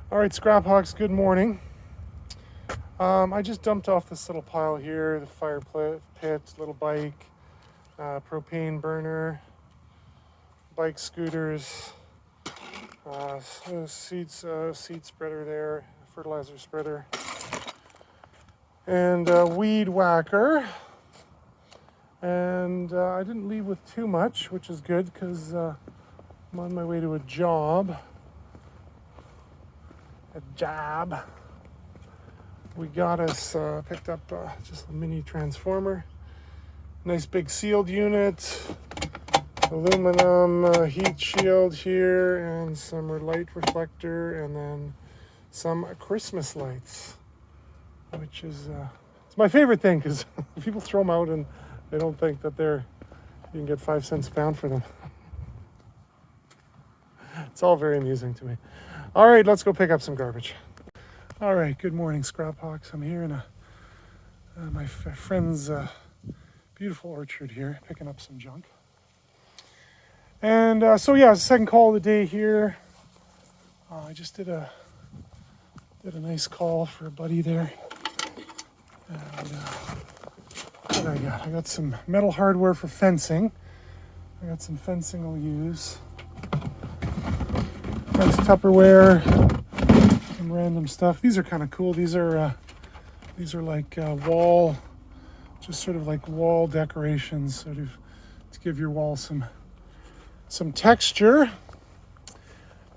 All right, Scrap Hawks, good morning. I just dumped off this little pile here, the fire pit, little bike, propane burner, scooters, seed spreader there, fertilizer spreader, and weed whacker. And I didn't leave with too much, which is good because I'm on my way to a job. We got us picked up just a mini transformer, nice big sealed unit, aluminum heat shield here, and some light reflector, and then some Christmas lights, which is it's my favorite thing because people throw them out and they don't think that you can get 5 cents a pound for them. It's all very amusing to me. All right, let's go pick up some garbage. All right, good morning, Scrap Hawks. I'm here in my friend's beautiful orchard here, picking up some junk. And second call of the day here. I just did a nice call for a buddy there. And what I got? I got some metal hardware for fencing. I got some fencing I'll use. Nice Tupperware, some random stuff. These are kind of cool. These are like wall decorations, sort of to give your wall some texture.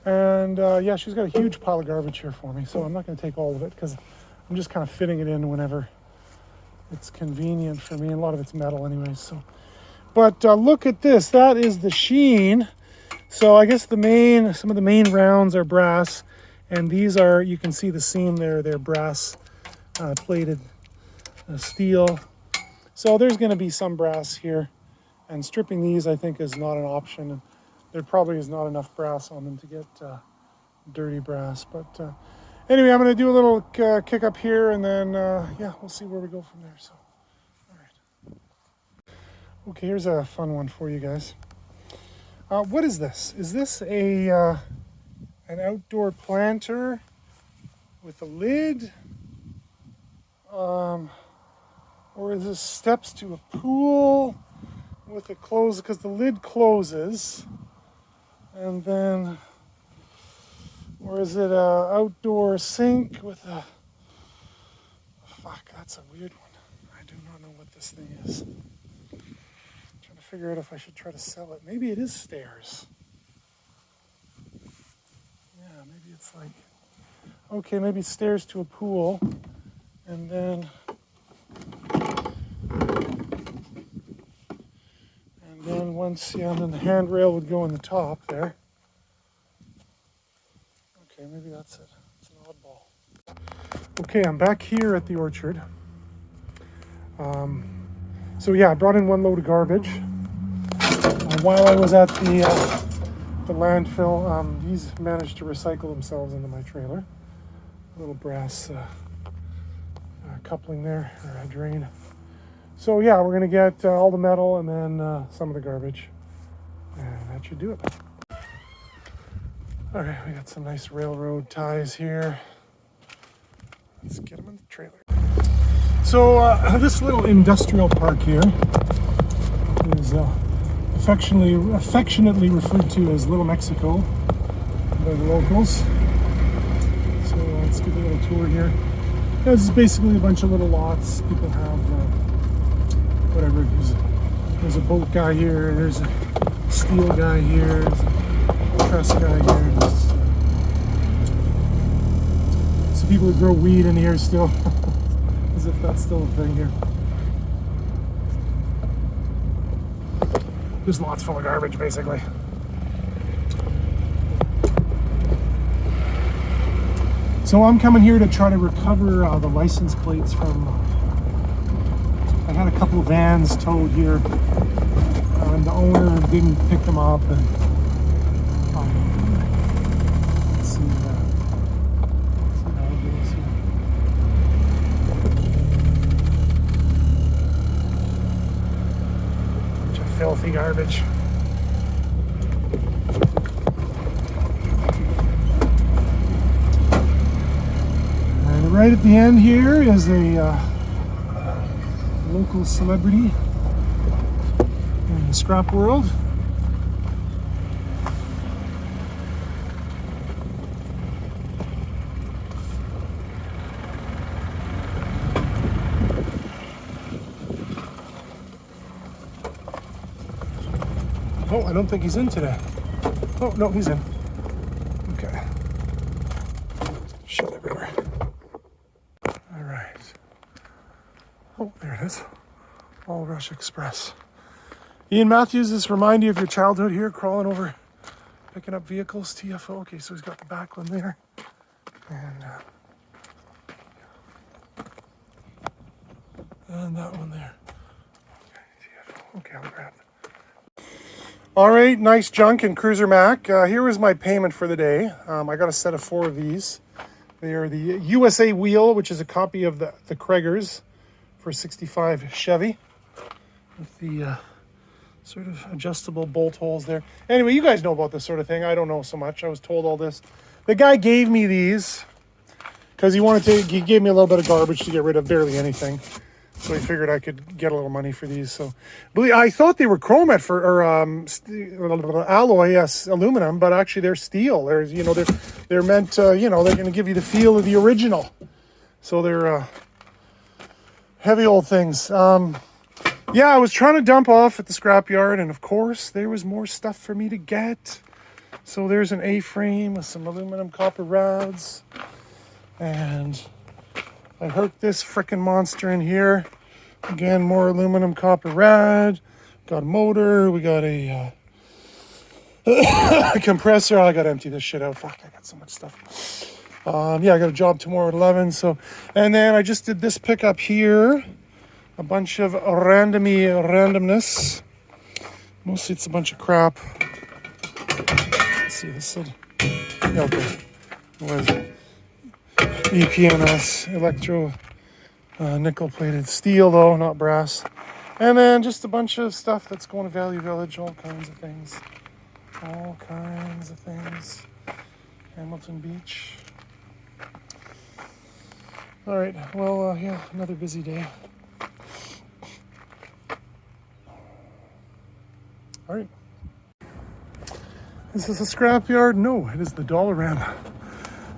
And she's got a huge pile of garbage here for me, so I'm not going to take all of it because I'm just kind of fitting it in whenever it's convenient for me. And a lot of it's metal anyway. So, but look at this. That is the sheen. So I guess some of the main rounds are brass, and these are, you can see the seam there, they're brass plated steel. So there's going to be some brass here, and stripping these I think is not an option. There probably is not enough brass on them to get dirty brass. But anyway, I'm going to do a little kick up here, and then we'll see where we go from there. So, all right. Okay, here's a fun one for you guys. What is this? Is this an outdoor planter with a lid? Or is this steps to a pool with it closed? Because the lid closes. And then, or is it a outdoor sink with a... Fuck, that's a weird one. I do not know what this thing is. Figure out if I should try to sell it. Maybe it is stairs. Yeah, maybe it's like, okay, maybe stairs to a pool, and then and then the handrail would go in the top there. Okay, maybe that's it. It's an oddball. Okay, I'm back here at the orchard. I brought in one load of garbage. While I was at the landfill, these managed to recycle themselves into my trailer. A little brass coupling there, or a drain. So we're going to get all the metal and then some of the garbage. And that should do it. All right, we got some nice railroad ties here. Let's get them in the trailer. So this little industrial park here is affectionately referred to as Little Mexico by the locals. So let's give a little tour here. This is basically a bunch of little lots. People have whatever. There's a boat guy here. There's a steel guy here. There's a truss guy here. So people who grow weed in here still, as if that's still a thing here. Just lots full of garbage, basically. So I'm coming here to try to recover the license plates from... I had a couple of vans towed here, and the owner didn't pick them up. And let's see how it goes here. Bunch of filthy garbage. Right at the end here is a local celebrity in the scrap world. Oh, I don't think he's in today. Oh, no, he's in. Okay. Shit everywhere. All right. Oh, there it is. All Rush Express. Ian Matthews, this remind you of your childhood here, crawling over, picking up vehicles, TFO. Okay, so he's got the back one there. And that one there. Okay, TFO. Okay, I'll grab that. All right, nice junk in Cruiser Mac. Here was my payment for the day. I got a set of 4 of these. They are the USA wheel, which is a copy of the Craigers for 65 Chevy with the sort of adjustable bolt holes there. Anyway, you guys know about this sort of thing. I don't know so much. I was told all this. The guy gave me these because he gave me a little bit of garbage to get rid of, barely anything. So he figured I could get a little money for these. So I thought they were chromet alloy, yes, aluminum, but actually they're steel. They're meant to, they're going to give you the feel of the original. So they're heavy old things. Yeah, I was trying to dump off at the scrapyard, and of course there was more stuff for me to get. So there's an A-frame with some aluminum copper rods, and I hooked this frickin' monster in here. Again, more aluminum copper rod. Got a motor. We got a compressor. I gotta empty this shit out. Fuck, I got so much stuff. Yeah, I got a job tomorrow at 11. So, and then I just did this pickup here. A bunch of randomness. Mostly it's a bunch of crap. Let's see, this is... Yeah, okay. What is it? EPMS, electro nickel-plated steel, though, not brass. And then just a bunch of stuff that's going to Value Village, all kinds of things. All kinds of things. Hamilton Beach. All right, well, yeah, another busy day. All right. Is this a scrapyard? No, it is the Dollarama.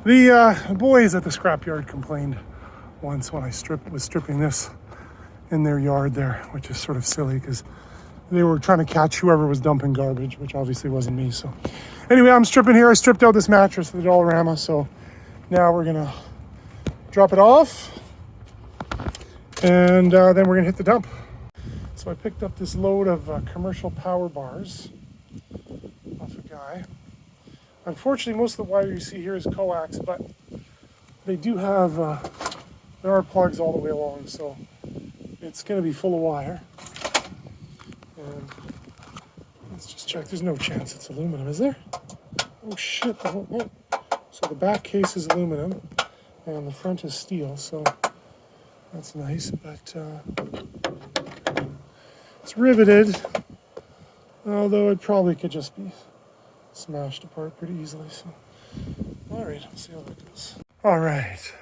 The boys at the scrapyard complained once when I was stripping this in their yard there, which is sort of silly because they were trying to catch whoever was dumping garbage, which obviously wasn't me. So anyway, I'm stripping here. I stripped out this mattress at the Dollarama, so now we're gonna drop it off, and then we're gonna hit the dump. So I picked up this load of commercial power bars off a guy. Unfortunately, most of the wire you see here is coax, but they do have, there are plugs all the way along, so it's going to be full of wire. And let's just check. There's no chance it's aluminum, is there? Oh, shit. Oh. So the back case is aluminum, and the front is steel, so that's nice, but it's riveted, although it probably could just be smashed apart pretty easily. So, all right, let's see how that goes. All right,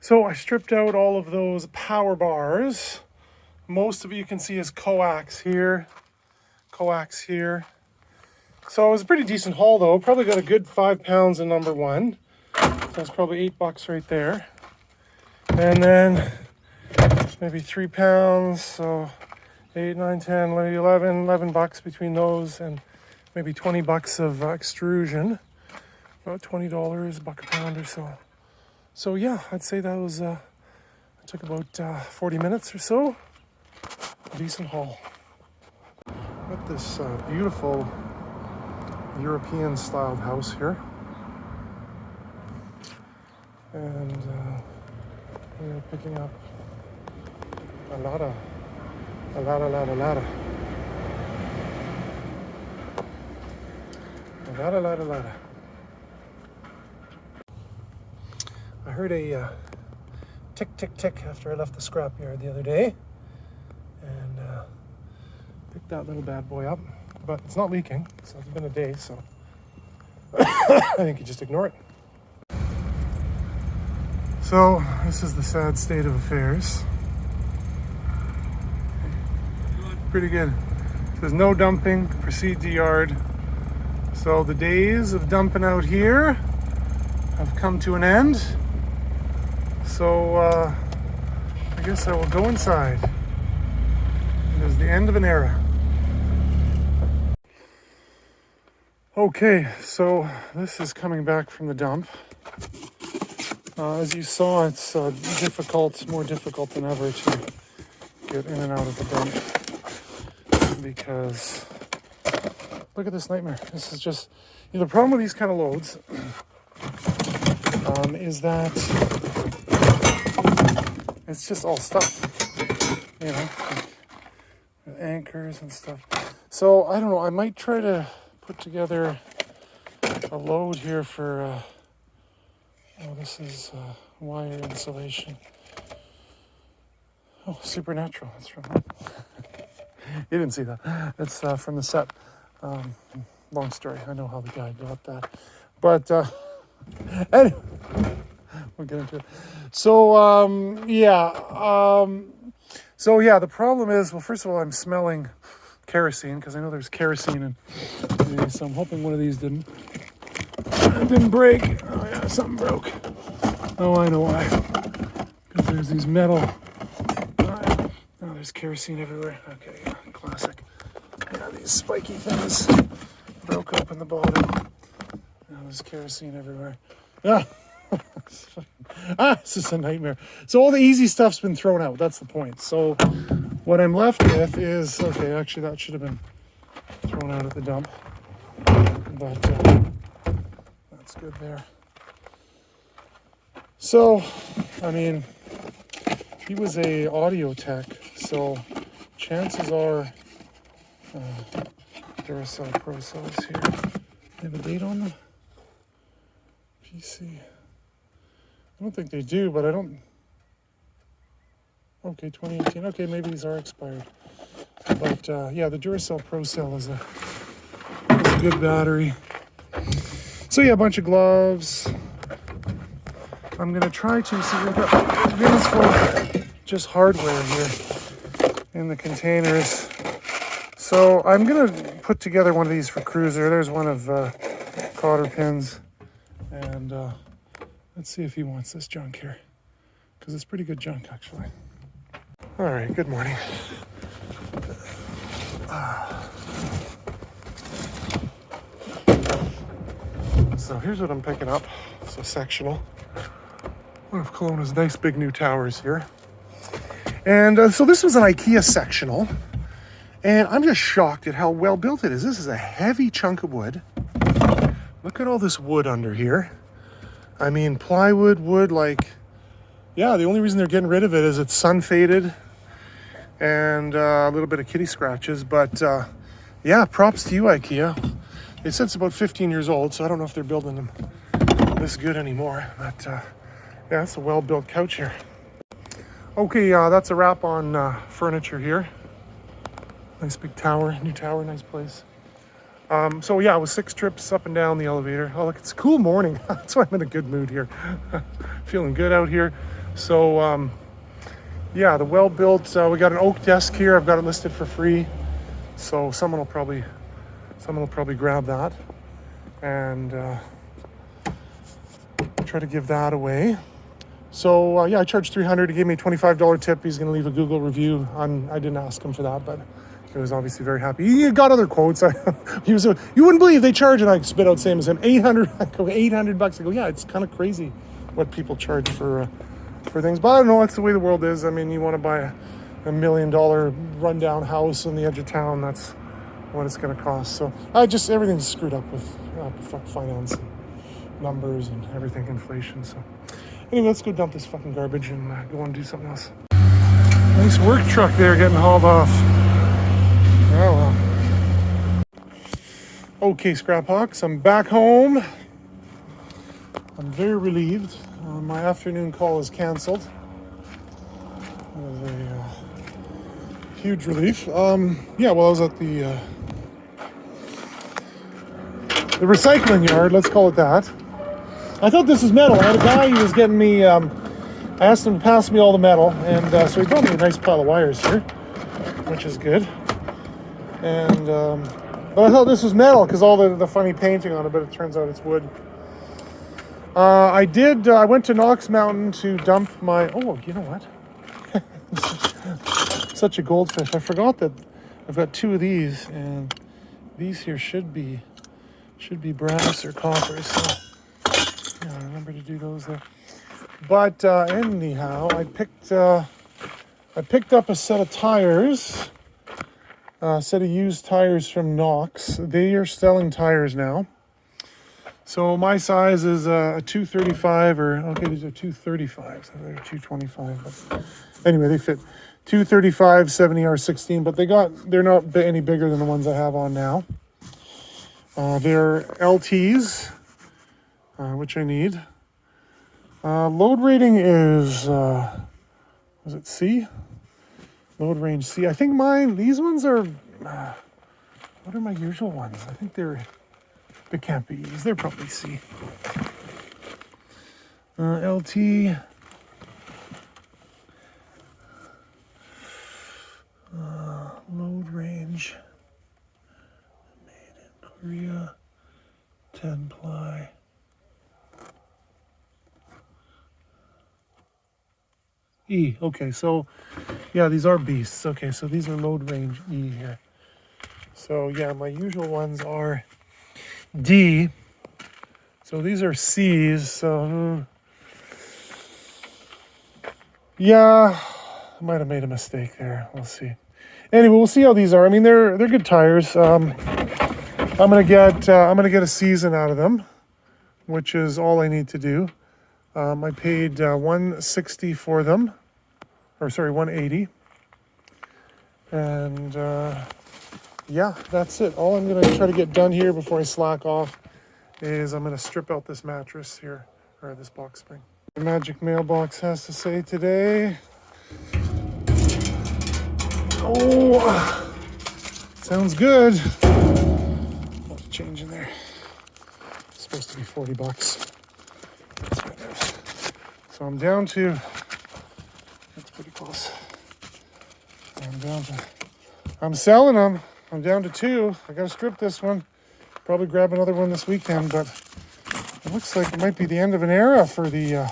so I stripped out all of those power bars. Most of it you can see is coax here, coax here. So it was a pretty decent haul though. Probably got a good 5 pounds in number one. So that's probably $8 right there. And then maybe 3 pounds, so 8, 9, 10, maybe 11 bucks between those, and maybe $20 of extrusion, about $20, $1 a pound or so. So yeah, I'd say that was, it took about 40 minutes or so. A decent haul. Got this beautiful European styled house here. And we're picking up a lot of. I heard a tick, tick, tick after I left the scrapyard the other day, and picked that little bad boy up, but it's not leaking, so it's been a day, so I think you just ignore it. So this is the sad state of affairs. Pretty good. There's no dumping, proceed to yard. So the days of dumping out here have come to an end. So I guess I will go inside. It is the end of an era. Okay, so this is coming back from the dump. As you saw, it's difficult, more difficult than ever to get in and out of the dump because look at this nightmare. This is just, the problem with these kind of loads is that it's just all stuff, like with anchors and stuff. So I don't know, I might try to put together a load here for, this is wire insulation. Oh, Supernatural, that's from you didn't see that. It's from the set. Long story, I know how the guy got that. But anyway, we'll get into it. So, the problem is, well, first of all, I'm smelling kerosene because I know there's kerosene in these, so I'm hoping one of these didn't break. Oh yeah, something broke. Oh, I know why. Because there's these metal. Oh, there's kerosene everywhere. Okay, yeah, classic. Yeah, these spiky things broke open the bottom. Now there's kerosene everywhere. This is a nightmare. So all the easy stuff's been thrown out. That's the point. So what I'm left with is, okay, actually that should have been thrown out at the dump. But that's good there. So, I mean, he was a audio tech, so chances are Duracell Pro cells here. They have a date on them? PC. I don't think they do, but I don't. Okay, 2018. Okay, maybe these are expired. But yeah, the Duracell Pro cell is a good battery. So yeah, a bunch of gloves. I'm gonna try to see. We've got bins for just hardware here in the containers. So I'm gonna put together one of these for Cruiser. There's one of cotter pins, and let's see if he wants this junk here, because it's pretty good junk actually. All right, good morning. So here's what I'm picking up. So sectional. One of Kelowna's nice big new towers here. And so this was an IKEA sectional. And I'm just shocked at how well built it is. This is a heavy chunk of wood. Look at all this wood under here. I mean, plywood, wood, yeah, the only reason they're getting rid of it is it's sun faded and a little bit of kitty scratches. But yeah, props to you, IKEA. They said it's about 15 years old, so I don't know if they're building them this good anymore. But yeah, it's a well-built couch here. Okay, that's a wrap on furniture here. Nice big tower, new tower, nice place. So yeah, it was 6 trips up and down the elevator. Oh look, it's a cool morning. That's why I'm in a good mood here. Feeling good out here. So yeah, the well-built, we got an oak desk here. I've got it listed for free. So someone will probably grab that and try to give that away. So yeah, I charged $300. He gave me a $25 tip. He's gonna leave a Google review. I didn't ask him for that, but he was obviously very happy. He got other quotes. You wouldn't believe they charge, and I spit out same as him, 800. I go, $800. I go, yeah, it's kind of crazy what people charge for things. But I don't know, that's the way the world is. I mean, you want to buy a $1 million rundown house on the edge of town, that's what it's going to cost. So everything's screwed up with finance and numbers and everything, inflation. So anyway, let's go dump this fucking garbage and go and do something else. Nice work truck there getting hauled off. Oh well. Okay, Scrap Hawks, I'm back home. I'm very relieved. My afternoon call is canceled. It was a huge relief. Yeah, well, I was at the recycling yard, let's call it that. I thought this was metal. I had a guy who was getting me I asked him to pass me all the metal, and so he brought me a nice pile of wires here, which is good. And but I thought this was metal because all the funny painting on it, but it turns out it's wood. I went to Knox Mountain to dump my, oh, you know what? Such a goldfish. I forgot that I've got 2 of these, and these here should be brass or copper, so yeah, remember to do those there. But anyhow, I picked up a set of tires, a set of used tires from Knox. They are selling tires now. So my size is a 235, or okay, these are 235s. So they're 225. But anyway, they fit 235 70R16, but they're not any bigger than the ones I have on now. They're LTs, which I need. Load rating is it C? Load range C. I think these ones are, what are my usual ones? I think they can't be E's. They're probably C. LT. Load range. Made in Korea. 10 ply. E. Okay, so yeah, these are beasts. Okay, so these are load range E here. So yeah, my usual ones are D. So these are C's. So yeah, I might have made a mistake there. We'll see. Anyway, we'll see how these are. I mean, they're good tires. I'm gonna get a season out of them, which is all I need to do. I paid $160 for them, or sorry, $180, and yeah, that's it. All I'm gonna try to get done here before I slack off is I'm gonna strip out this mattress here, or this box spring. The Magic Mailbox has to say today. Oh, sounds good. A lot of change in there. It's supposed to be $40. Let's find out. So I'm down to, that's pretty close. I'm selling them. I'm down to 2. I gotta strip this one. Probably grab another one this weekend, but it looks like it might be the end of an era for the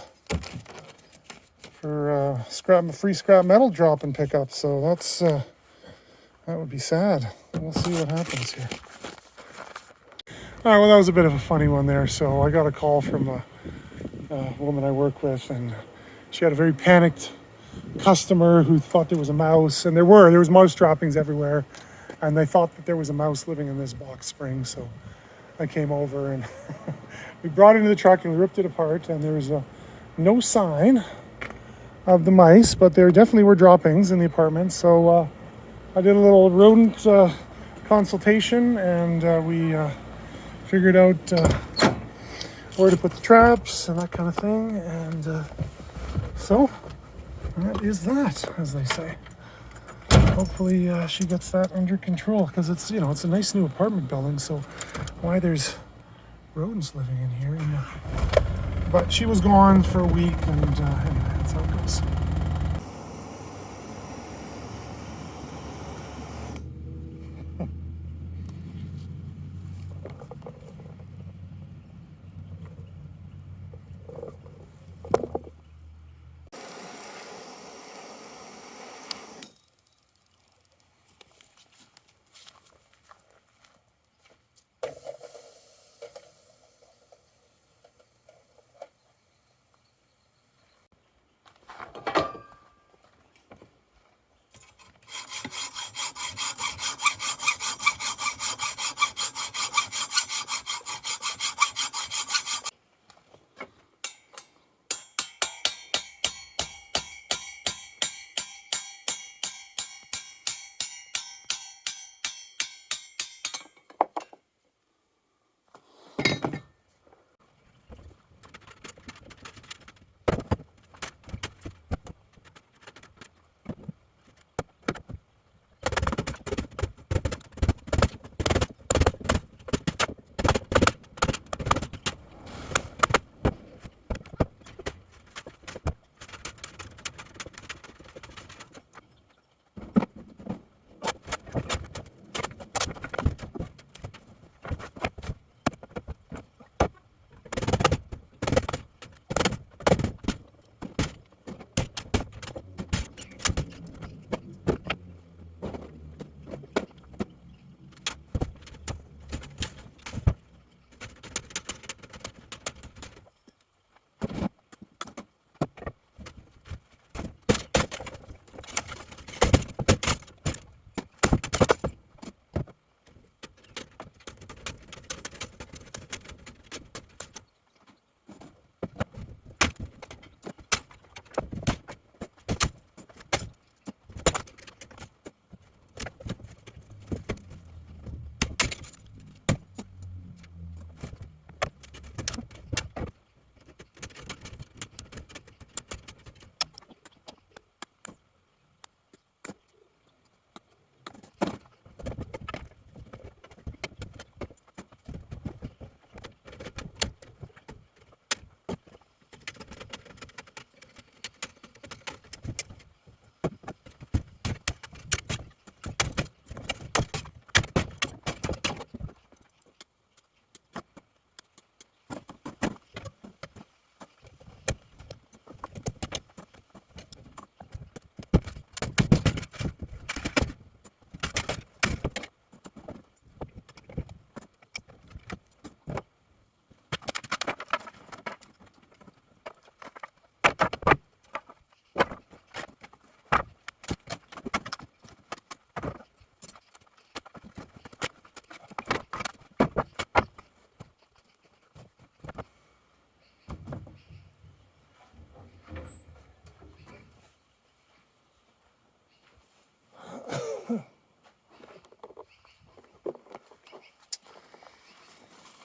free scrap metal drop and pickup. So that's that would be sad. We'll see what happens here. All right, well, that was a bit of a funny one there. So I got a call from a woman I work with, and she had a very panicked customer who thought there was a mouse, and there was mouse droppings everywhere, and they thought that there was a mouse living in this box spring. So I came over and we brought it into the truck and we ripped it apart, and there was no sign of the mice, but there definitely were droppings in the apartment. So I did a little rodent consultation, and we figured out where to put the traps and that kind of thing. And so that is that, as they say. Hopefully she gets that under control, because it's a nice new apartment building. So why there's rodents living in here? But she was gone for a week, and anyway, that's how it goes.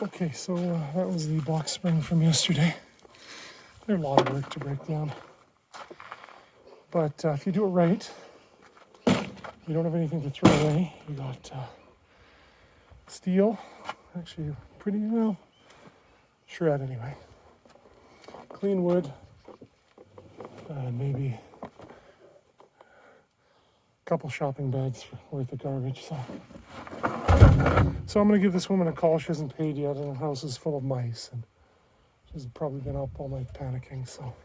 Okay, so that was the box spring from yesterday. They're a lot of work to break down. But if you do it right, you don't have anything to throw away. You got steel, actually pretty well shred anyway. Clean wood, and maybe a couple shopping bags worth of garbage. So I'm going to give this woman a call. She hasn't paid yet, and the house is full of mice, and she's probably been up all night panicking. So,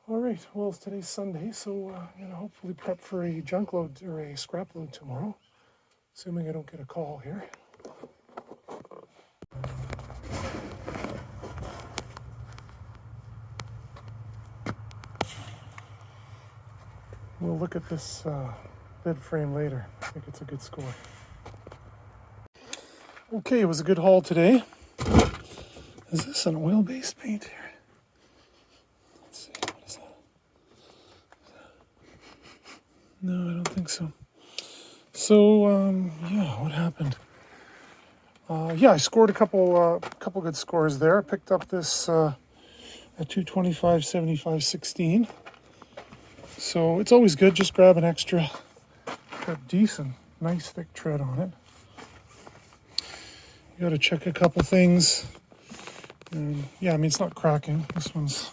all right. Well, today's Sunday, so I'm going to hopefully prep for a junk load or a scrap load tomorrow, assuming I don't get a call here. We'll look at this bed frame later. I think it's a good score. Okay, it was a good haul today. Is this an oil-based paint here? Let's see, what is that? No, I don't think so. So, yeah, what happened? Yeah, I scored a couple good scores there. I picked up this at 225, 75, 16. So it's always good, just grab an extra, got decent, nice thick tread on it. You got to check a couple things. And yeah, I mean, it's not cracking. This one's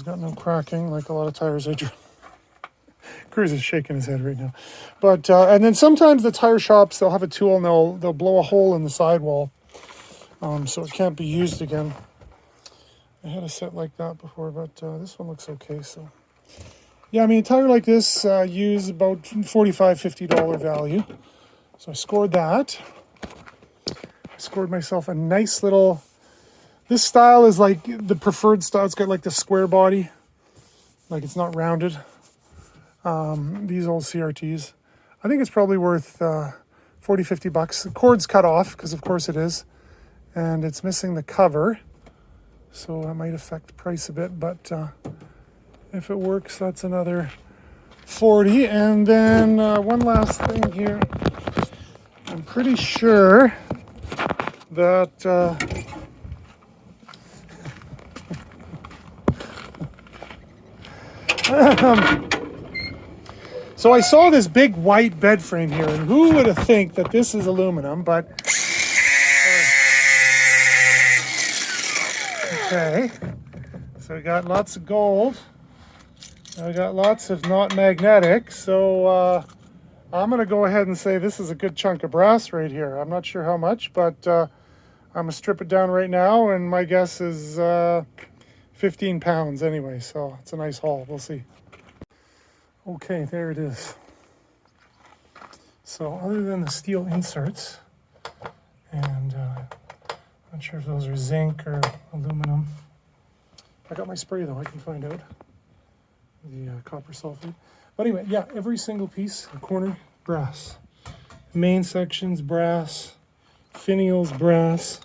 got no cracking, like a lot of tires I drew. Cruz is shaking his head right now. But, and then sometimes the tire shops, they'll have a tool and they'll blow a hole in the sidewall. So it can't be used again. I had a set like that before, but this one looks okay, so. Yeah, I mean, a tire like this use about $45, $50 value. So I scored that. I scored myself a nice little, this style is like the preferred style. It's got like the square body, like it's not rounded. These old CRTs. I think it's probably worth $40, $50. The cord's cut off, because of course it is. And it's missing the cover. So that might affect price a bit, but if it works, that's another 40. And then one last thing here. I'm pretty sure that so I saw this big white bed frame here, and who would have think that this is aluminum, but okay. So we got lots of gold. I got lots of not magnetic, so I'm going to go ahead and say this is a good chunk of brass right here. I'm not sure how much, but I'm going to strip it down right now, and my guess is 15 pounds anyway, so it's a nice haul. We'll see. Okay, there it is. So other than the steel inserts, and not sure if those are zinc or aluminum. I got my spray though, I can find out. The copper sulfate. But anyway, yeah, every single piece, the corner, brass. Main sections, brass. Finials, brass.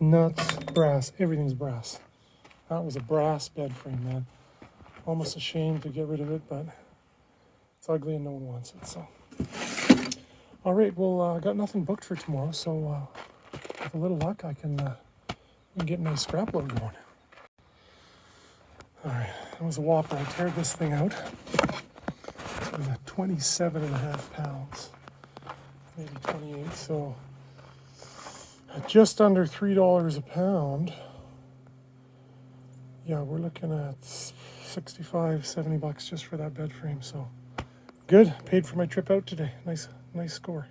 Nuts, brass. Everything's brass. That was a brass bed frame, man. Almost ashamed to get rid of it, but it's ugly and no one wants it, so. All right, well, I got nothing booked for tomorrow, so with a little luck, I can get my scrap load going. All right, that was a whopper. I teared this thing out. It was at 27.5 pounds, maybe 28, so at just under $3 a pound. Yeah, we're looking at 65, 70 bucks just for that bed frame, so good. Paid for my trip out today. Nice score.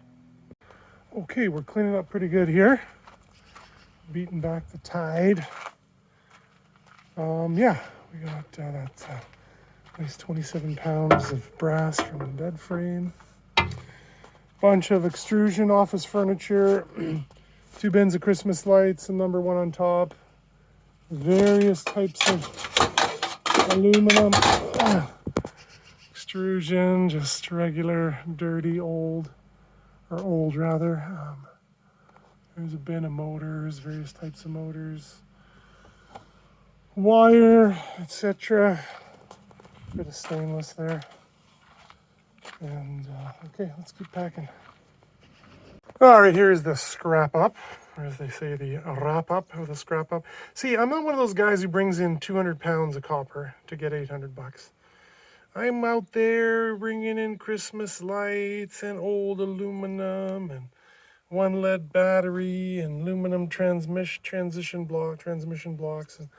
Okay, we're cleaning up pretty good here. Beating back the tide. Yeah, we got that nice 27 pounds of brass from the bed frame. Bunch of extrusion office furniture. 2 bins of Christmas lights, and number 1 on top. Various types of aluminum. Extrusion, just regular, dirty, old rather. There's a bin of motors, various types of motors. Wire, etc. Bit of stainless there. And okay, let's keep packing. All right, here's the scrap up, or as they say, the wrap up of the scrap up. See, I'm not one of those guys who brings in 200 pounds of copper to get 800 bucks. I'm out there bringing in Christmas lights and old aluminum and one lead battery and aluminum transmission blocks and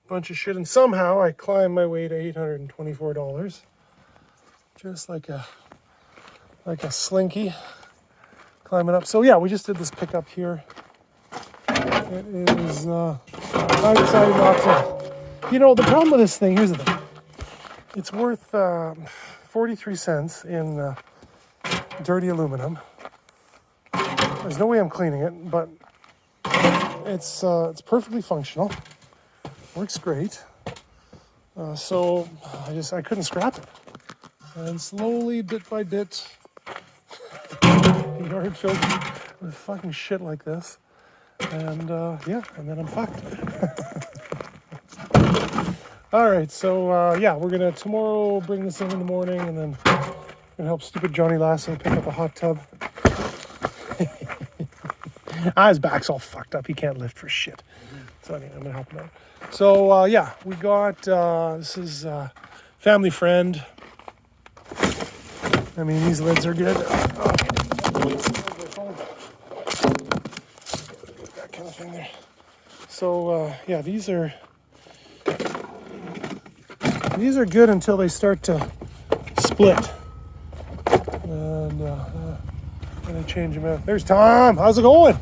a bunch of shit. And somehow I climb my way to $824, just like a slinky climbing up. So yeah, we just did this pickup here. It is, I decided not to, you know, the problem with this thing, here's the thing. It's worth 43 cents in dirty aluminum. There's no way I'm cleaning it, but it's perfectly functional. Works great. So I couldn't scrap it. And slowly, bit by bit, the yard filled with fucking shit like this. And yeah, and then I'm fucked. All right, so yeah, we're gonna tomorrow bring this in the morning, and then gonna help stupid Johnny Lasso pick up a hot tub. His back's all fucked up. He can't lift for shit. So anyway, I'm gonna help him out. So yeah, we got this is family friend. I mean, these lids are good. That kind of thing there. So yeah, these are good until they start to split, and then I change them out. There's Tom. How's it going?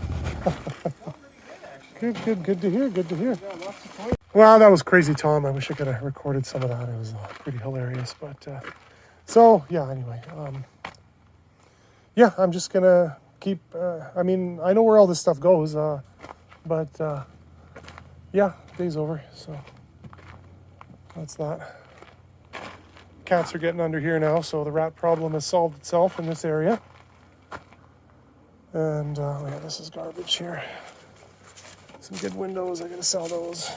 Good to hear. Well, that was crazy, Tom. I wish I could have recorded some of that. It was pretty hilarious. But so yeah. Anyway, yeah, I'm just gonna keep. I mean, I know where all this stuff goes, but yeah, day's over. So that's that. Cats are getting under here now, so the rat problem has solved itself in this area. And yeah, this is garbage here. Some good windows, I gotta sell those.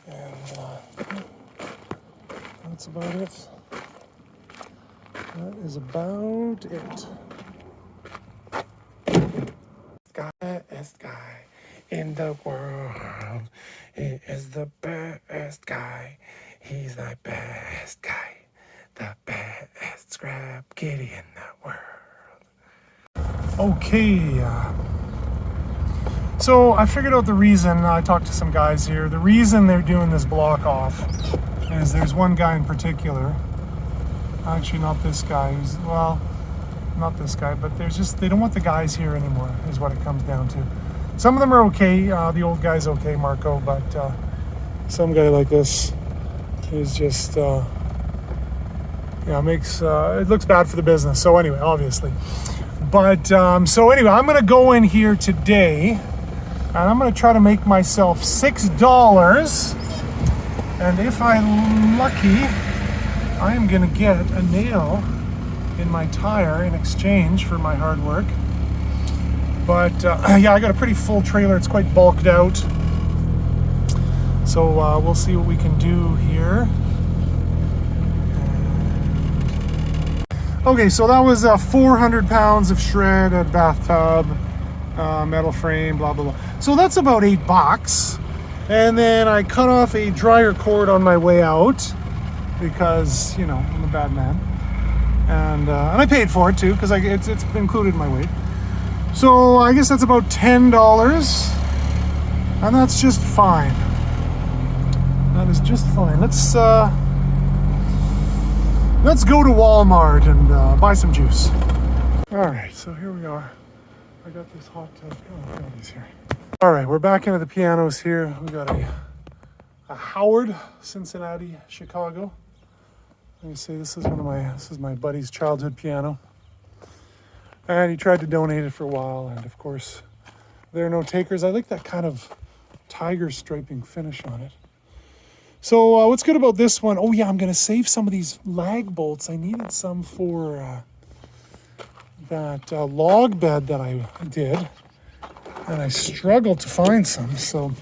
And that's about it. That is about it. Best guy in the world. He is the best guy. He's the best guy. The best scrap kitty in the world. Okay. So I figured out the reason. I talked to some guys here. The reason they're doing this block off is there's one guy in particular. Actually, not this guy. Well, not this guy, but they don't want the guys here anymore, is what it comes down to. Some of them are okay. The old guy's okay, Marco, but some guy like this is just, makes, it looks bad for the business. So anyway, obviously. But, so anyway, I'm going to go in here today, and I'm going to try to make myself $6. And if I'm lucky, I am going to get a nail in my tire in exchange for my hard work. But yeah, I got a pretty full trailer. It's quite bulked out. So we'll see what we can do here. Okay, so that was 400 pounds of shred, a bathtub, metal frame, blah, blah, blah. So that's about $8. And then I cut off a dryer cord on my way out because, you know, I'm a bad man. And I paid for it too because it's included in my weight. So I guess that's about $10. And that's just fine. That is just fine. Let's go to Walmart and buy some juice. All right, so here we are. I got this hot tub. Oh, he's here. All right, we're back into the pianos here. We got a Howard, Cincinnati, Chicago. Let me see, this is my buddy's childhood piano. And he tried to donate it for a while, and of course, there are no takers. I like that kind of tiger striping finish on it. So what's good about this one? Oh yeah, I'm gonna save some of these lag bolts. I needed some for that log bed that I did, and I struggled to find some. So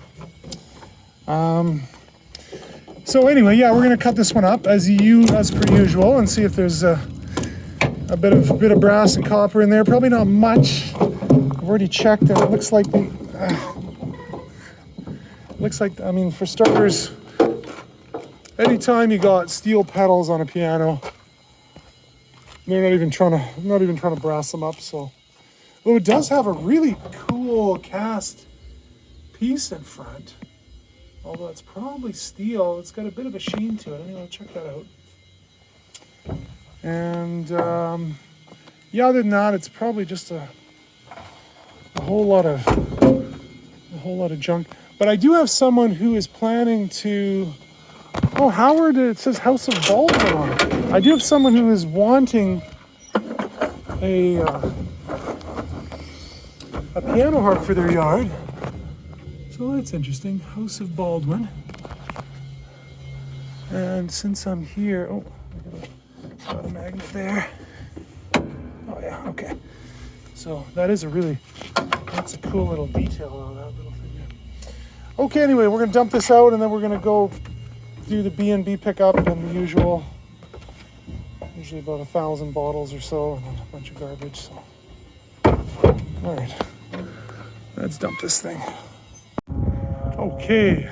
anyway, yeah, we're gonna cut this one up as per usual and see if there's a bit of brass and copper in there. Probably not much. I've already checked, and it looks like I mean, for starters, anytime you got steel pedals on a piano, they're not even trying to brass them up. So, though it does have a really cool cast piece in front, although it's probably steel, it's got a bit of a sheen to it. Anyway, check that out. And yeah, other than that, it's probably just a whole lot of junk. But I do have someone who is planning to. Oh, Howard! It says House of Baldwin on it. I do have someone who is wanting a piano harp for their yard. So that's interesting. House of Baldwin. And since I'm here, oh, I got a magnet there. Oh yeah, okay. So that's a cool little detail on that little thing there. Okay, anyway, we're gonna dump this out and then we're gonna go do the B&B pickup and the usually about 1,000 bottles or so and a bunch of garbage. So, all right, let's dump this thing. Okay,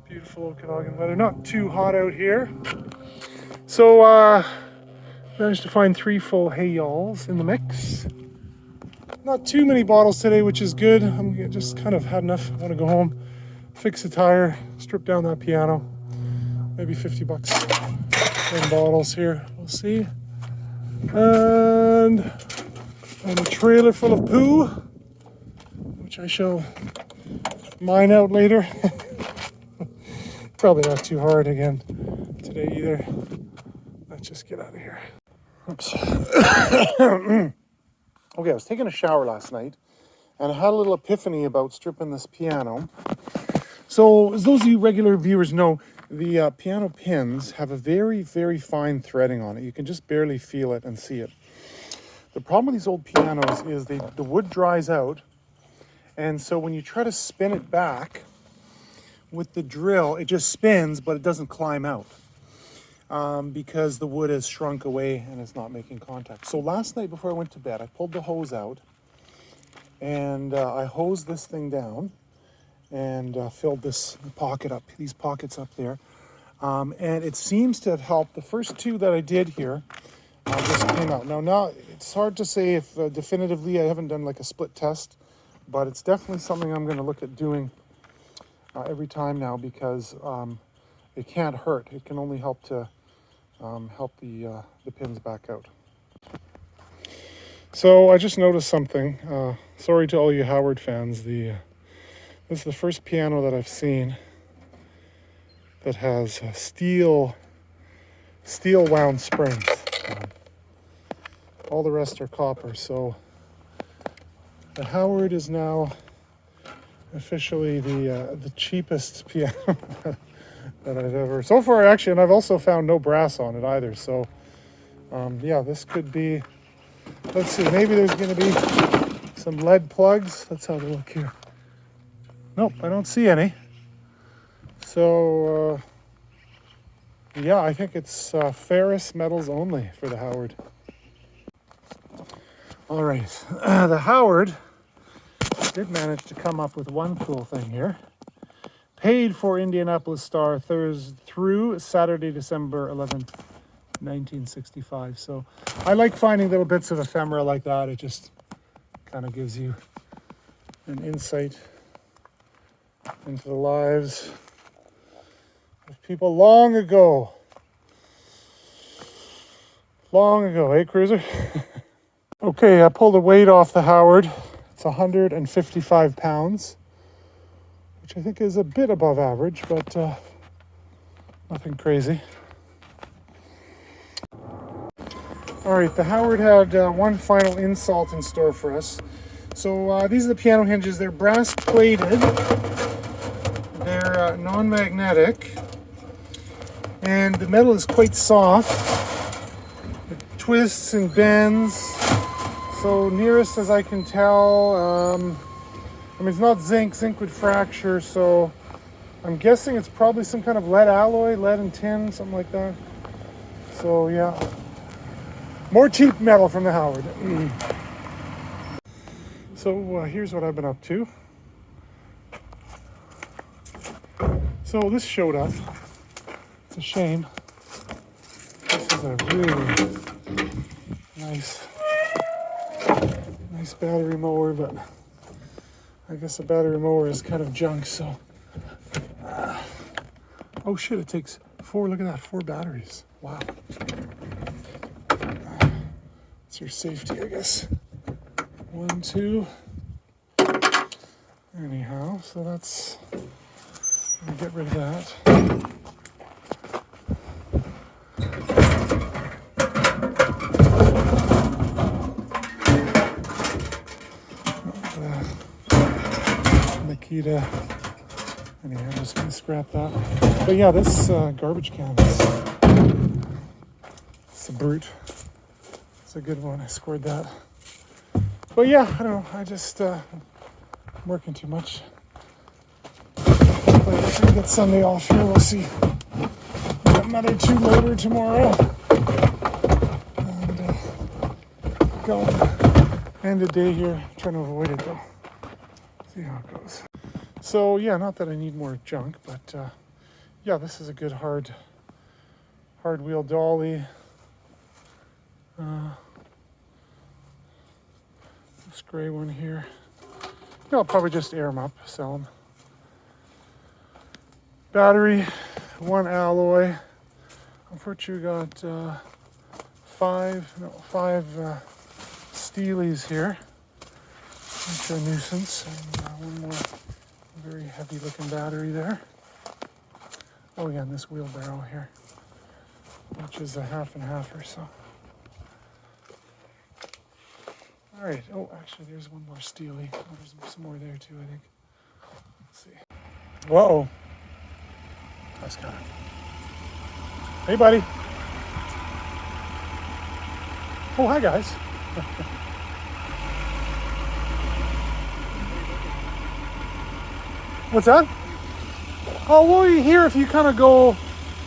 beautiful Okanagan weather. Not too hot out here. So, managed to find 3 full hay yalls in the mix. Not too many bottles today, which is good. I'm just kind of had enough. I want to go home, fix a tire, strip down that piano. Maybe $50 in bottles here. We'll see. And a trailer full of poo, which I shall mine out later. Probably not too hard again today either. Let's just get out of here. Oops. Okay, I was taking a shower last night and I had a little epiphany about stripping this piano. So, as those of you regular viewers know, the piano pins have a very, very fine threading on it. You can just barely feel it and see it. The problem with these old pianos is the wood dries out, and so when you try to spin it back with the drill, it just spins, but it doesn't climb out because the wood has shrunk away and it's not making contact. So last night before I went to bed, I pulled the hose out and I hosed this thing down and filled these pockets up there. And it seems to have helped. The first 2 that I did here just came out. Now it's hard to say if definitively, I haven't done like a split test, but it's definitely something I'm going to look at doing every time now because it can't hurt. It can only help to help the pins back out. So I just noticed something. Sorry to all you Howard fans. This is the first piano that I've seen that has steel wound springs. All the rest are copper. So the Howard is now officially the cheapest piano that I've ever. So far, actually, and I've also found no brass on it either. So yeah, this could be. Let's see. Maybe there's going to be some lead plugs. Let's have a look here. Nope, I don't see any. So, yeah, I think it's ferrous metals only for the Howard. All right, the Howard did manage to come up with one cool thing here. Paid for Indianapolis Star through Saturday, December 11th, 1965. So I like finding little bits of ephemera like that. It just kind of gives you an insight into the lives of people long ago. Eh, Cruiser? Okay, I pulled the weight off the Howard. It's 155 pounds, which I think is a bit above average, but nothing crazy. All right, the Howard had one final insult in store for us. So these are the piano hinges. They're brass plated. They're non-magnetic, and the metal is quite soft. It twists and bends. So nearest as I can tell, I mean, it's not zinc. Zinc would fracture, so I'm guessing it's probably some kind of lead alloy, lead and tin, something like that. So yeah, More cheap metal from the Howard. So here's what I've been up to. So this showed up. It's a shame. This is a really nice battery mower, but I guess a battery mower is kind of junk, so. Oh shit, it takes 4, look at that, 4 batteries. Wow. It's your safety, I guess. 1, 2. Anyhow, so that's, I'm gonna get rid of that. Nikita. Anyway, I'm just gonna scrap that. But yeah, this garbage can is, it's a brute. It's a good one. I scored that. But yeah, I don't know. I just I'm working too much. But if we get Sunday off here, we'll see. We've got another 2 loader tomorrow. And go end of day here. Trying to avoid it though. See how it goes. So yeah, not that I need more junk, but yeah, this is a good hard wheel dolly. This gray one here. Yeah, I'll probably just air them up, sell them. Battery, 1 alloy. Unfortunately, we got 5 Steelies here, which are a nuisance, and one more very heavy looking battery there. Oh yeah, and this wheelbarrow here, which is a half and half or so. All right, oh actually there's one more Steely. Oh, there's some more there too, I think. Let's see. Whoa. That's kind of. Hey buddy. Oh, hi guys. What's that? Oh, well, here if you kind of go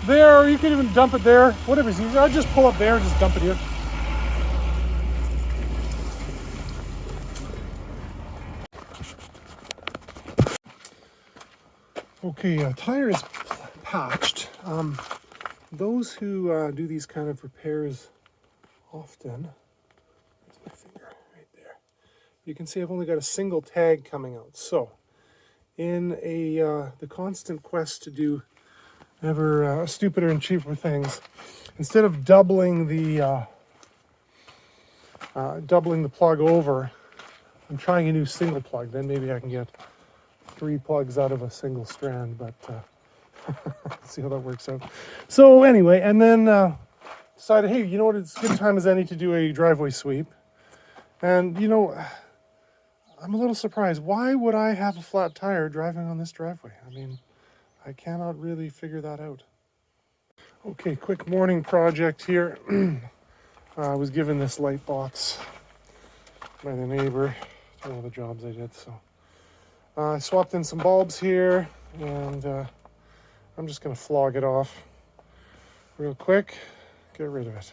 there, or you can even dump it there. Whatever's easier. I'd just pull up there and just dump it here. Okay, tire is patched. Those who do these kind of repairs often, there's my finger right there. You can see I've only got a single tag coming out. So, in the constant quest to do ever stupider and cheaper things, instead of doubling the plug over, I'm trying a new single plug. Then maybe I can get 3 plugs out of a single strand, but see how that works out. So anyway, and then decided, hey, you know what, it's a good time as any to do a driveway sweep. And you know, I'm a little surprised. Why would I have a flat tire driving on this driveway? I mean, I cannot really figure that out. Okay, quick morning project here. I was given this light box by the neighbor for all the jobs I did, so I swapped in some bulbs here, and I'm just going to flog it off real quick, get rid of it.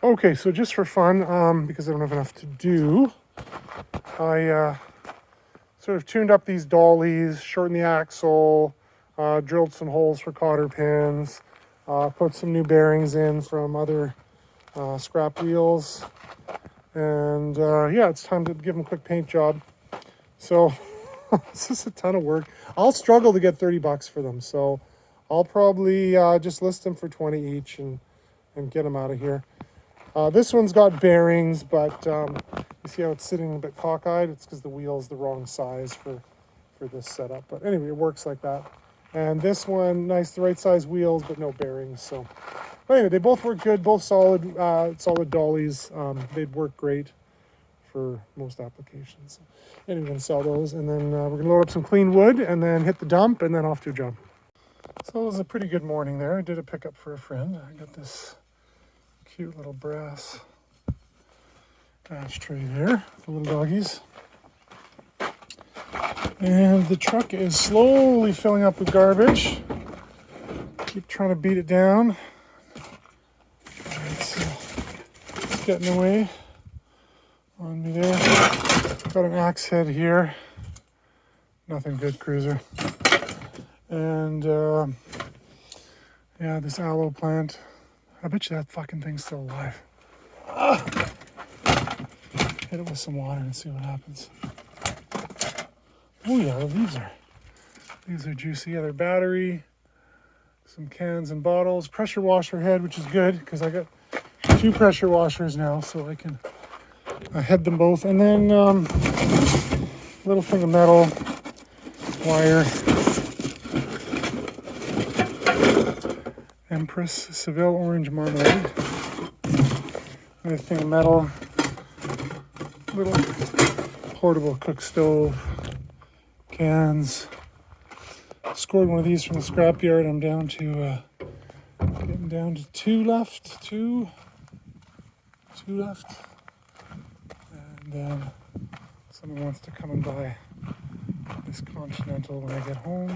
Okay, so just for fun, because I don't have enough to do, I sort of tuned up these dollies, shortened the axle, drilled some holes for cotter pins, put some new bearings in from other scrap wheels, and yeah, it's time to give them a quick paint job. So this is a ton of work. I'll struggle to get $30 for them, so I'll probably just list them for 20 each and get them out of here. This one's got bearings, but you see how it's sitting a bit cockeyed? It's because the wheel's the wrong size for this setup. But anyway, it works like that. And this one, nice, the right size wheels, but no bearings. So, but anyway, they both work good, both solid dollies. They'd work great for most applications. Anyway, we're gonna sell those, and then we're gonna load up some clean wood, and then hit the dump, and then off to a job. So it was a pretty good morning there. I did a pickup for a friend. I got this cute little brass ashtray there, the little doggies. And the truck is slowly filling up with garbage. Keep trying to beat it down. Right, so getting away on me there. Got an axe head here. Nothing good, cruiser. And yeah, this aloe plant. I bet you that fucking thing's still alive. Hit it with some water and see what happens. Oh yeah, the leaves are juicy. Yeah, they're battery, some cans and bottles, pressure washer head, which is good because I got 2 pressure washers now, so I can head them both. And then little thing of metal, wire, Empress Seville orange marmalade. Another thing of metal, little portable cook stove, cans. Scored one of these from the scrapyard. I'm down to getting down to 2 left. Two left. And then someone wants to come and buy this Continental when I get home.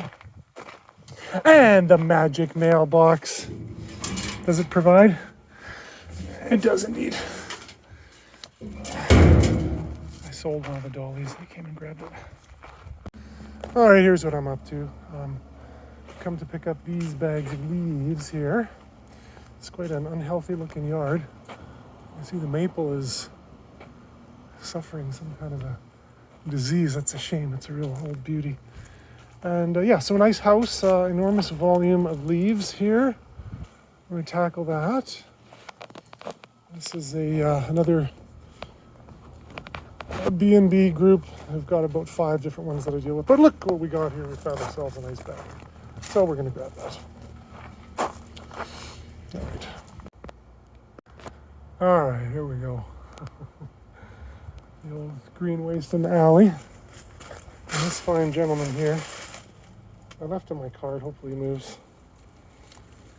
And the magic mailbox. Does it provide? It does indeed. I sold one of the dollies. They came and grabbed it. All right, here's what I'm up to. Come to pick up these bags of leaves here. It's quite an unhealthy looking yard. You see the maple is suffering some kind of a disease. That's a shame. It's a real old beauty. And yeah, so a nice house, enormous volume of leaves here. We're going to tackle that. This is another B&B group. I've got about 5 different ones that I deal with. But look what we got here. We found ourselves a nice bag. So we're going to grab that. All right. All right, here we go. The old green waste in the alley. And this fine gentleman here, I left him my card. Hopefully he moves.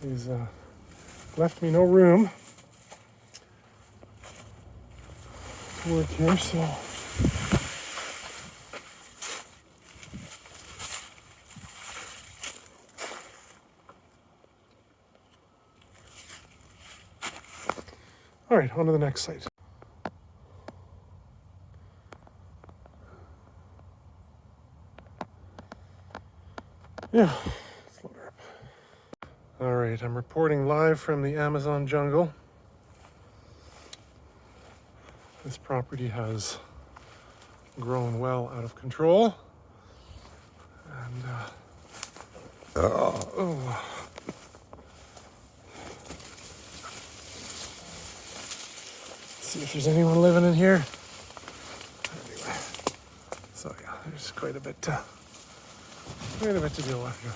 He's left me no room to work here, so all right, on to the next site. Yeah, let's load her up. All right, I'm reporting live from the Amazon jungle. This property has grown well out of control. And, let's see if there's anyone living in here. Anyway, so yeah, there's quite a bit to deal with here.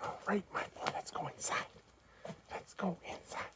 All right, my boy, let's go inside. Let's go inside.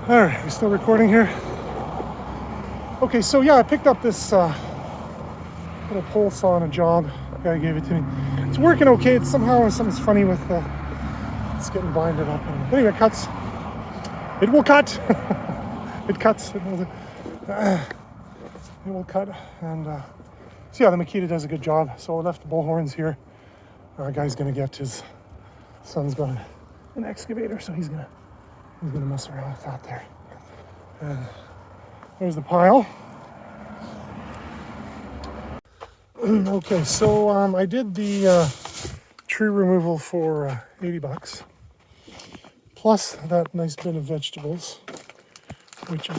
All right, we still recording here? Okay, so yeah, I picked up this little pole saw on a job. The guy gave it to me. It's working okay. It's somehow something's funny with it's getting binded up. Anyway, it cuts. It will cut. It cuts. It will cut. And so yeah, the Makita does a good job. So I left the bullhorns here. Guy's gonna get his son's got an excavator, so he's gonna mess around with that there. And there's the pile. Okay, so I did the tree removal for 80 bucks, plus that nice bin of vegetables, which I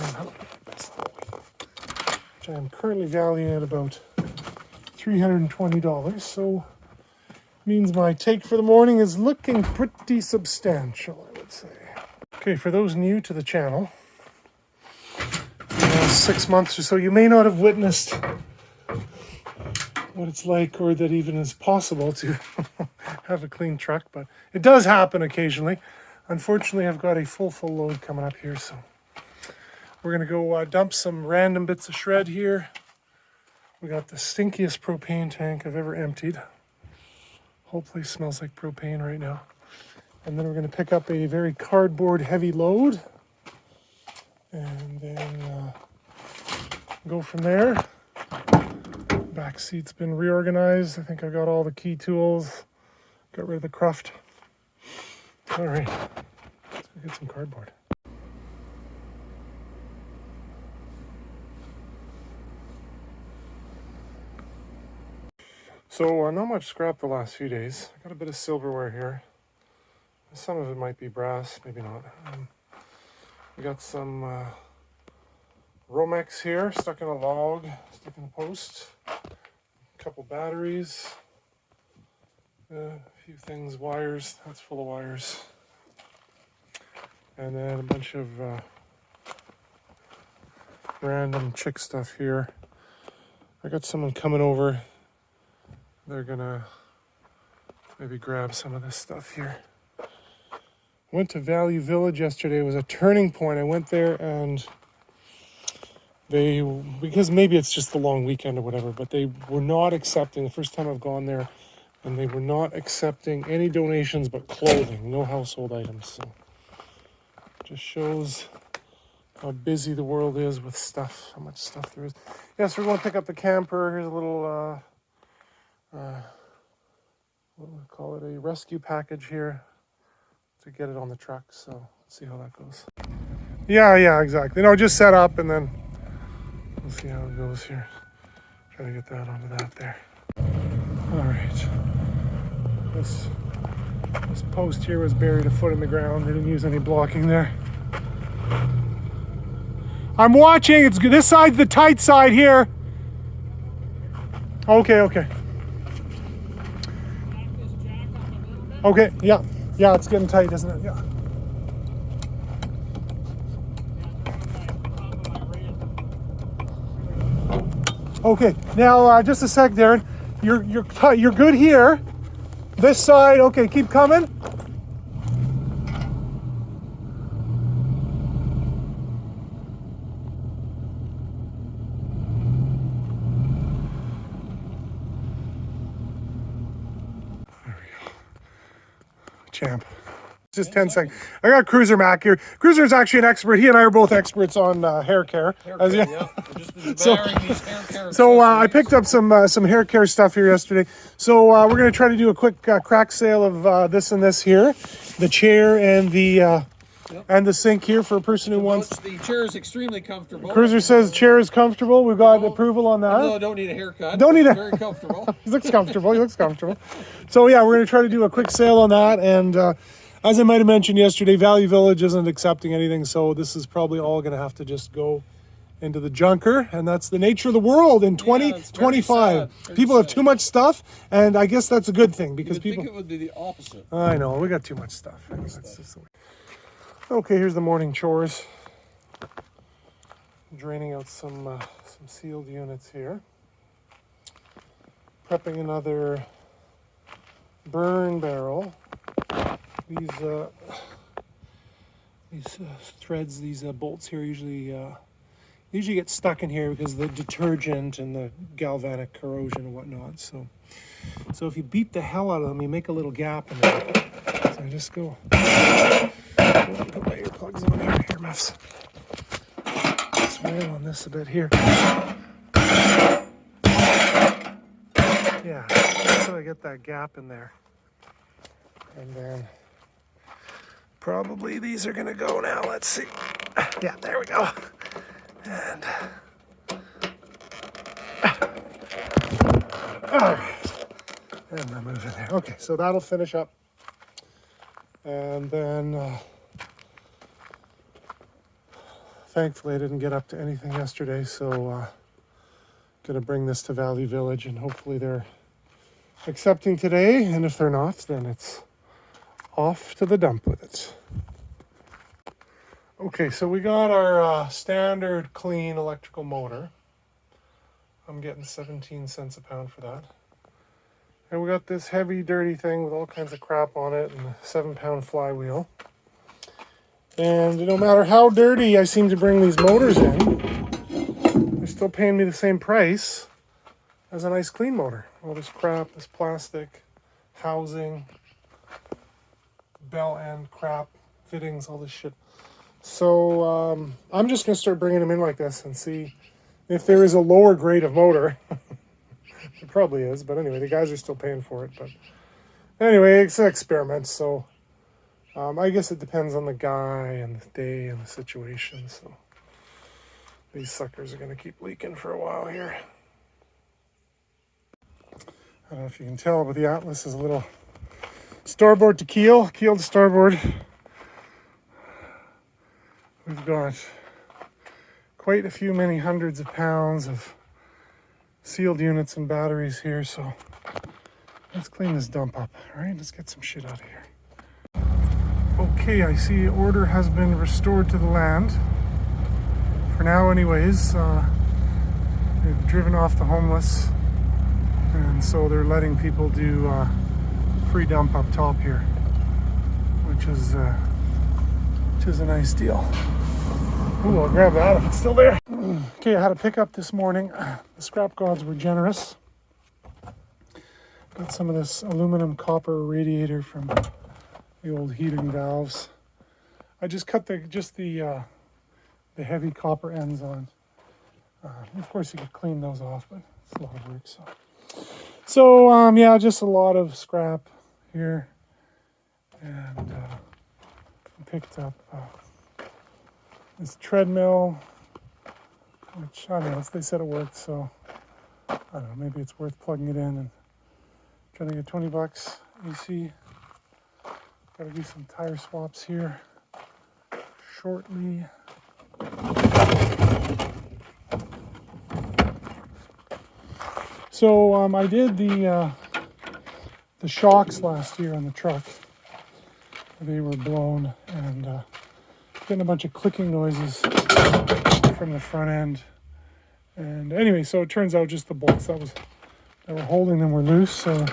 am currently valuing at about $320. So means my take for the morning is looking pretty substantial, I would say. Okay, for those new to the channel, 6 months or so, you may not have witnessed what it's like, or that even is possible to have a clean truck, but it does happen occasionally. Unfortunately, I've got a full load coming up here, so we're gonna go dump some random bits of shred here. We got the stinkiest propane tank I've ever emptied. Hopefully it smells like propane right now. And then we're gonna pick up a very cardboard heavy load and then go from there. Back seat's been reorganized. I think I got all the key tools. Got rid of the cruft. All right, let's go get some cardboard. So not much scrap the last few days. I got a bit of silverware here. Some of it might be brass, maybe not. We got some Romex here, stuck in a log, stuck in a post. A couple batteries. A few things, wires. That's full of wires. And then a bunch of random chick stuff here. I got someone coming over. They're gonna maybe grab some of this stuff here. Went to Value Village yesterday. It was a turning point. I went there and because maybe it's just the long weekend or whatever, but they were not accepting, the first time I've gone there, and they were not accepting any donations but clothing, no household items. So just shows how busy the world is with stuff, how much stuff there is. Yes, we're going to pick up the camper. Here's a little what do we call it, a rescue package here to get it on the truck. So let's see how that goes. Yeah, exactly. No, just set up and then we'll see how it goes here. Trying to get that onto that there. All right. This post here was buried a foot in the ground. They didn't use any blocking there. I'm watching. It's this side's the tight side here. Okay. Okay, yeah, it's getting tight, isn't it? Yeah. Okay, now just a sec, Darren. You're good here. This side, okay, keep coming. Champ. Just 10 seconds. I got Cruiser Mac here. Cruiser's actually an expert. He and I are both experts on hair care. So I picked up some hair care stuff here yesterday. So we're going to try to do a quick crack sale of this and this here. The chair and the sink here for a person who wants. The chair is extremely comfortable. Cruiser says chair is comfortable. We've got approval on that. No, I don't need a haircut. Very comfortable. He looks comfortable. So yeah, we're going to try to do a quick sale on that. And as I might have mentioned yesterday, Value Village isn't accepting anything. So this is probably all going to have to just go into the junker. And that's the nature of the world in 2025. People have too much stuff. And I guess that's a good thing because people think it would be the opposite. I know. We got too much stuff. Okay, here's the morning chores. Draining out some sealed units here. Prepping another burn barrel. These These threads, these bolts here usually get stuck in here because of the detergent and the galvanic corrosion and whatnot. So if you beat the hell out of them, you make a little gap in there. So I just go, put my earplugs on here, earmuffs. Swirl on this a bit here. Yeah, so I get that gap in there. And then probably these are gonna go now. Let's see. Yeah, there we go. And all right, and I'm moving there. Okay, so that'll finish up, and then thankfully I didn't get up to anything yesterday, so gonna bring this to Valley Village, and hopefully they're accepting today. And if they're not, then it's off to the dump with it. Okay, so we got our standard clean electrical motor. I'm getting 17 cents a pound for that. And we got this heavy, dirty thing with all kinds of crap on it and a 7-pound flywheel. And no matter how dirty I seem to bring these motors in, they're still paying me the same price as a nice clean motor. All this crap, this plastic, housing, bell end crap, fittings, all this shit. So I'm just going to start bringing them in like this and see if there is a lower grade of motor. It probably is, but anyway, the guys are still paying for it. But anyway, it's an experiment, so I guess it depends on the guy and the day and the situation. So these suckers are going to keep leaking for a while here. I don't know if you can tell, but the Atlas is a little starboard to keel to starboard. We've got quite a few, many hundreds of pounds of sealed units and batteries here, so let's clean this dump up. All right, let's get some shit out of here. Okay, I see order has been restored to the land. For now anyways, they've driven off the homeless, and so they're letting people do free dump up top here, which is a nice deal. Ooh, I'll grab that if it's still there. Okay, I had a pickup this morning. The scrap gods were generous. Got some of this aluminum copper radiator from the old heating valves. I just cut the heavy copper ends on. Of course, you could clean those off, but it's a lot of work. So yeah, just a lot of scrap here, and picked up this treadmill, which I don't know. They said it worked, so I don't know. Maybe it's worth plugging it in and trying to get $20 AC. Got to do some tire swaps here shortly. So I did the shocks last year on the truck. They were blown, and getting a bunch of clicking noises from the front end. And anyway, so it turns out just the bolts that were holding them were loose, so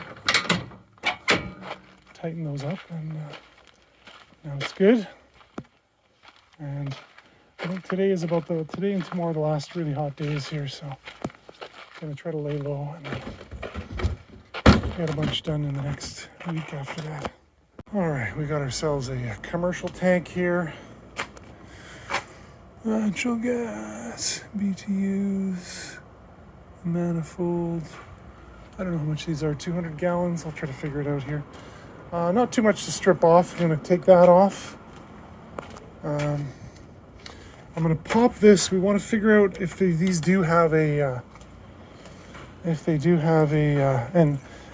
tighten those up, and now it's good. And I think today and tomorrow are the last really hot days here, so I'm gonna try to lay low and get a bunch done in the next week after that. All right, we got ourselves a commercial tank here. Natural gas, BTUs, manifold. I don't know how much these are, 200 gallons. I'll try to figure it out here. Not too much to strip off. I'm gonna take that off. I'm gonna pop this. We want to figure out if these do have an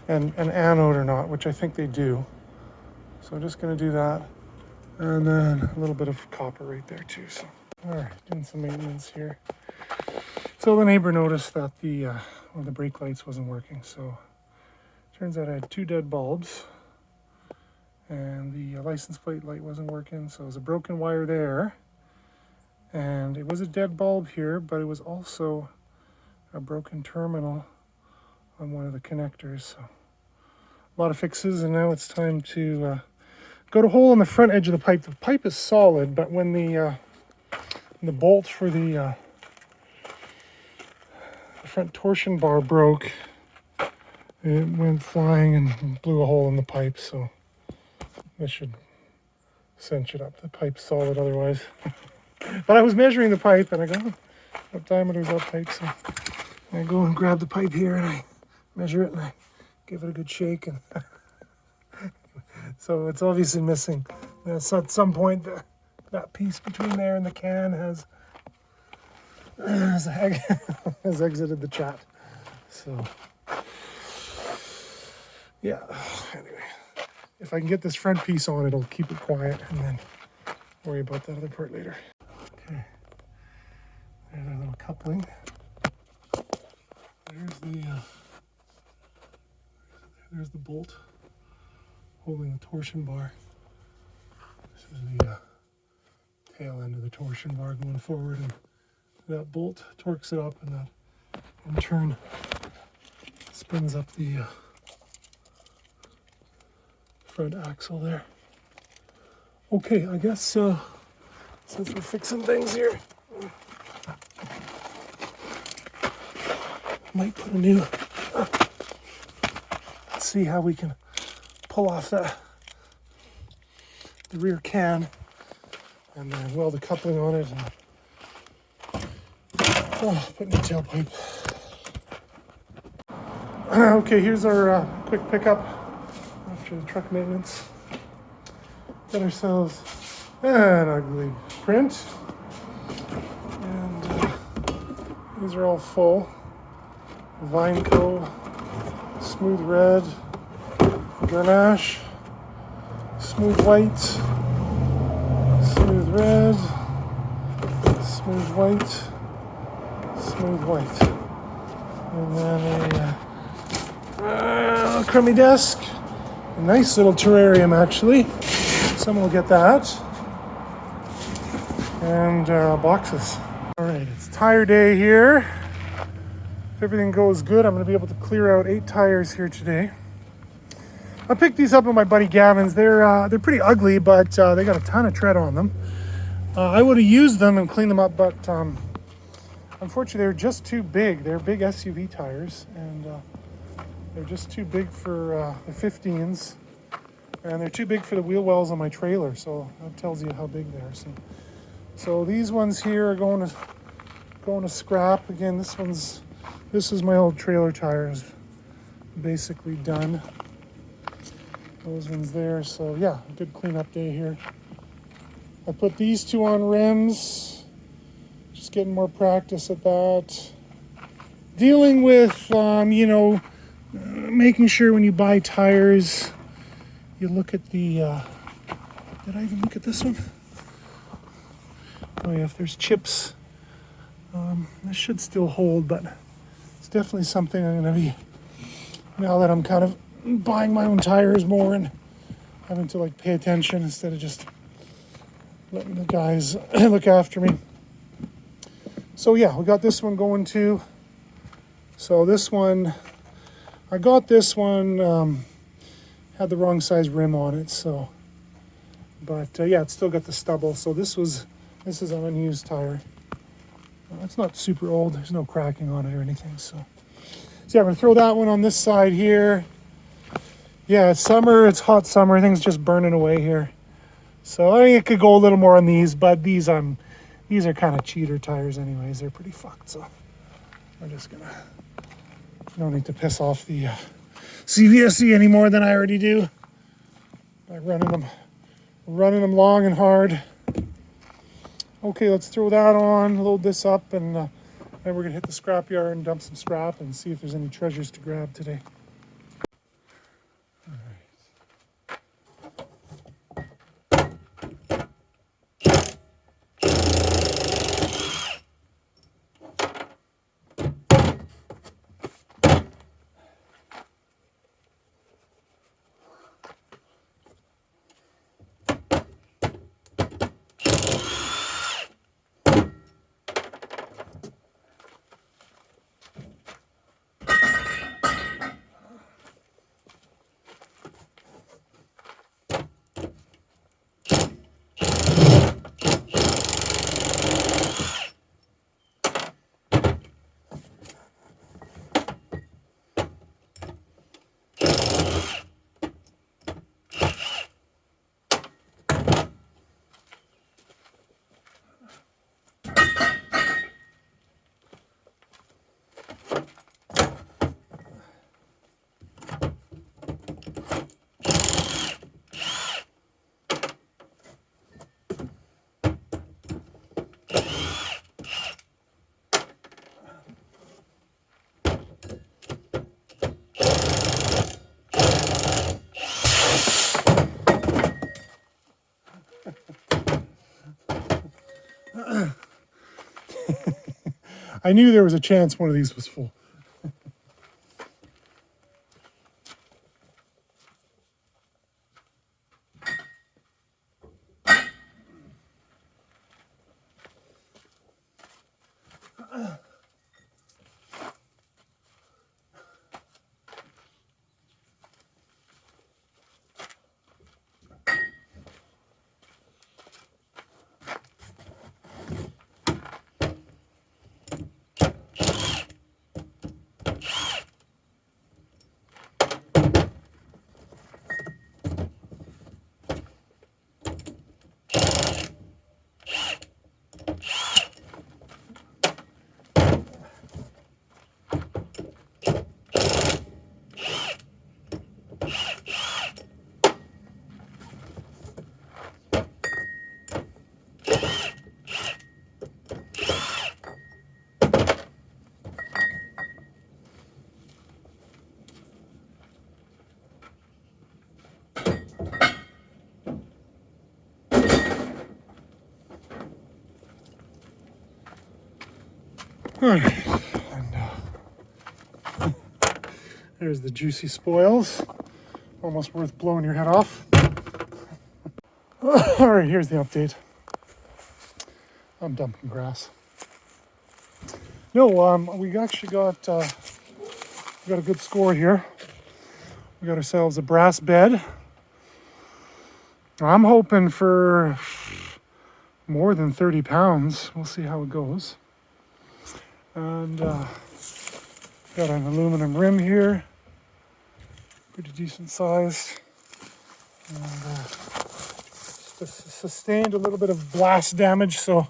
anode or not, which I think they do. So I'm just gonna do that, and then a little bit of copper right there too. So, all right, doing some maintenance here. So the neighbor noticed that the brake lights wasn't working. So turns out I had 2 dead bulbs, and the license plate light wasn't working. So it was a broken wire there, and it was a dead bulb here, but it was also a broken terminal on one of the connectors. So a lot of fixes, and now it's time to got a hole in the front edge of the pipe. The pipe is solid, but when the bolt for the front torsion bar broke, it went flying and blew a hole in the pipe. So this should cinch it up. The pipe's solid otherwise. But I was measuring the pipe and I go, oh, what diameter is that pipe? So I go and grab the pipe here and I measure it and I give it a good shake. And so it's obviously missing. So at some point, that piece between there and the can has exited the chat. So yeah, anyway, if I can get this front piece on, it'll keep it quiet and then worry about that other part later. Okay, there's our little coupling. There's the bolt holding the torsion bar. This is the tail end of the torsion bar going forward, and that bolt torques it up, and that in turn spins up the front axle there. Okay, I guess since we're fixing things here, might put a new, let's see how we can pull off the rear can and then weld the coupling on it and put in the tailpipe. Okay, here's our quick pickup after the truck maintenance. Got ourselves an ugly print, and these are all full. Vineco, smooth red, Grenache, smooth white, smooth red, smooth white, smooth white, and then a crummy desk, a nice little terrarium actually. Someone will get that, and boxes. All right, it's tire day here. If everything goes good, I'm going to be able to clear out 8 tires here today. I picked these up at my buddy Gavin's. They're pretty ugly, but they got a ton of tread on them. I would have used them and cleaned them up, but unfortunately they're just too big. They're big SUV tires, and they're just too big for the 15s, and they're too big for the wheel wells on my trailer. So that tells you how big they are. So these ones here are going to scrap. Again, this is my old trailer tires, basically done. Those ones there. So yeah, good cleanup day here. I put these 2 on rims, just getting more practice at that. Dealing with, making sure when you buy tires, you look at the, did I even look at this one? Oh yeah, if there's chips, this should still hold, but it's definitely something I'm going to be, now that I'm kind of buying my own tires more and having to like pay attention instead of just letting the guys look after me. So yeah, we got this one going too. So this one, I got this one, had the wrong size rim on it, so, but yeah, it's still got the stubble. So this is an unused tire. It's not super old. There's no cracking on it or anything. So yeah, I'm gonna throw that one on this side here. Yeah, it's summer. It's hot summer. Everything's just burning away here. So I mean, it could go a little more on these, but these are kind of cheater tires anyways. They're pretty fucked. So I'm just gonna, no need to piss off the CVSE any more than I already do by running them long and hard. Okay, let's throw that on, load this up, and then we're gonna hit the scrap yard and dump some scrap and see if there's any treasures to grab today. I knew there was a chance one of these was full. All right, and there's the juicy spoils. Almost worth blowing your head off. All right, here's the update. I'm dumping grass. No, we actually got a good score here. We got ourselves a brass bed. I'm hoping for more than 30 pounds. We'll see how it goes. And got an aluminum rim here, pretty decent size. And sustained a little bit of blast damage, so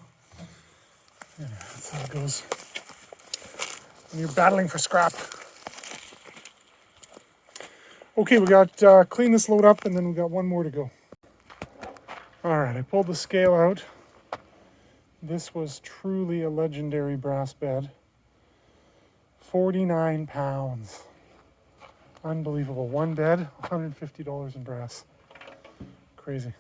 anyway, that's how it goes when you're battling for scrap. Okay, we got clean this load up, and then we got one more to go. All right, I pulled the scale out. This was truly a legendary brass bed. 49 pounds. Unbelievable. One bed, $150 in brass. Crazy.